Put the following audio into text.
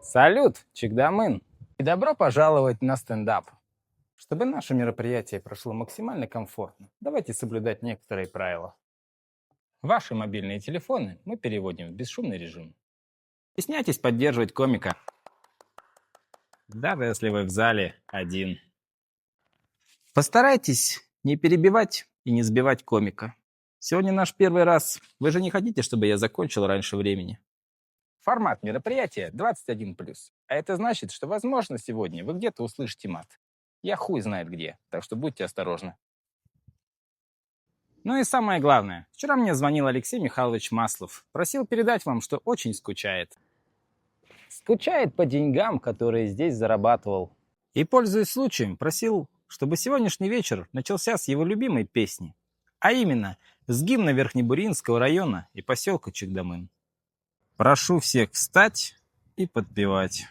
Салют, Чикдамын! И добро пожаловать на стендап. Чтобы наше мероприятие прошло максимально комфортно, давайте соблюдать некоторые правила. Ваши мобильные телефоны мы переводим в бесшумный режим. Стесняйтесь поддерживать комика, даже если вы в зале один. Постарайтесь не перебивать и не сбивать комика. Сегодня наш первый раз. Вы же не хотите, чтобы я закончил раньше времени? Формат мероприятия 21+. А это значит, что, возможно, сегодня вы где-то услышите мат. Я хуй знает где, так что будьте осторожны. Ну и самое главное. Вчера мне звонил Алексей Михайлович Маслов. Просил передать вам, что очень скучает. Скучает по деньгам, которые здесь зарабатывал. И, пользуясь случаем, просил, чтобы сегодняшний вечер начался с его любимой песни. А именно, с гимна Верхнебуринского района и поселка Чикдамын. Прошу всех встать и подпевать.